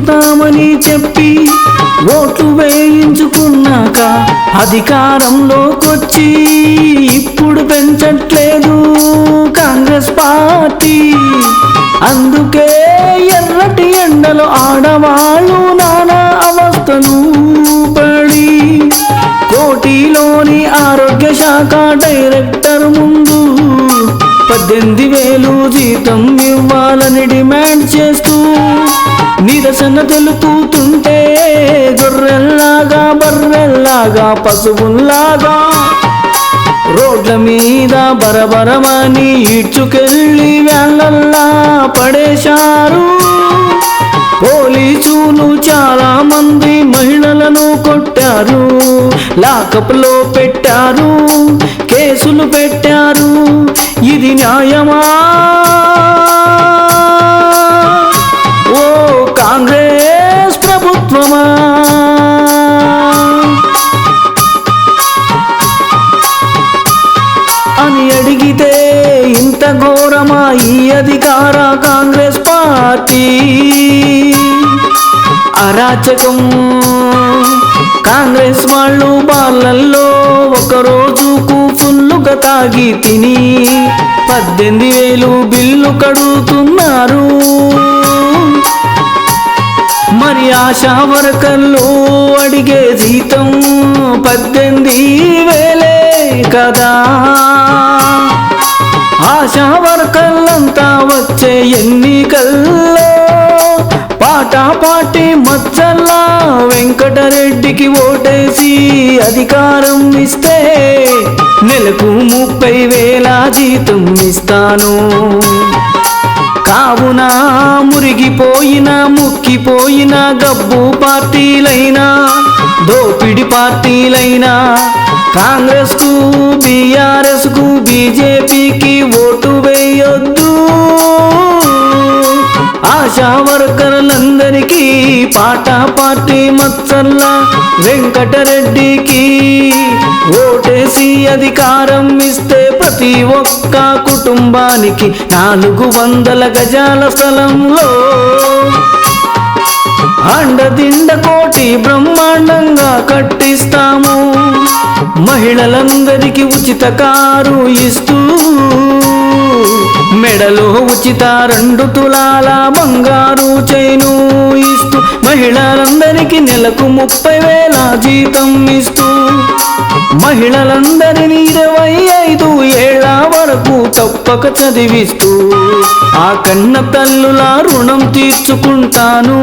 ఇస్తామని చెప్పి ఓట్లు వేయించుకున్నాక అధికారంలోకొచ్చి ఇప్పుడు పెంచట్లేదు కాంగ్రెస్ పార్టీ. అందుకే ఎర్రటి ఎండలో ఆడవాళ్ళు నానా అవస్థలు పడి కోటిలోని ఆరోగ్య శాఖ డైరెక్టర్ ముందు 18,000 జీతం ఇవ్వాలని డిమాండ్ చేస్తూ నిరసన తెలుపుతుంటే గొర్రెల్లాగా బర్రెల్లాగా పశువుల్లాగా రోడ్ల మీద బరబరమని ఈడ్చుకెళ్ళి వ్యాన్లల్లా పడేశారు. పోలీసులు చాలా మంది మహిళలను కొట్టారు, లాకప్లో పెట్టారు, కేసులు పెట్టారు. ఇది న్యాయమా? ఓ కాంగ్రెస్ ప్రభుత్వమా? అని అడిగితే ఇంత ఘోరమా ఈ అధికార కాంగ్రెస్ పార్టీ? అరాచకం. కాంగ్రెస్ వాళ్ళు బార్లల్లో ఒక రోజుకు ఫుల్లుగా తాగి తిని 18,000 బిల్లు కడుగుతున్నారు. మరి ఆశా వర్కర్లు అడిగే జీతం 18,000 కదా. ఆశా వర్కర్లంతా వచ్చే ఎన్నికల్లో పాటాపాటి మచ్చల్లా వెంకటరెడ్డికి ఓటేసి అధికారం ఇస్తే నెలకు 30,000 జీతం ఇస్తాను. కావున మురిగిపోయిన ముక్కిపోయిన గబ్బు పార్టీలైనా దోపిడి పార్టీలైనా కాంగ్రెస్ కు బీఆర్ఎస్ కు బీజేపీకి ఓటు వేయొద్దు. ఆశా వర్కర్లందరికీ పాటాపాటి మచ్చల్ల వెంకటరెడ్డికి ఓటేసి అధికారం ఇస్తే ప్రతి ఒక్క కుటుంబానికి 400 గజాల స్థలంలో అండదిండ కోటి బ్రహ్మాండంగా కట్టిస్తాము. మహిళలందరికీ ఉచిత కారు ఇస్తూ మెడలో ఉచిత 2 తులాల బంగారు చైను ఇస్తూ మహిళలందరికీ నెలకు 30,000 జీతం ఇస్తూ మహిళలందరినీ 25 ఏళ్ల వరకు తప్పక చదివిస్తూ ఆ కన్న తల్లుల రుణం తీర్చుకుంటాను.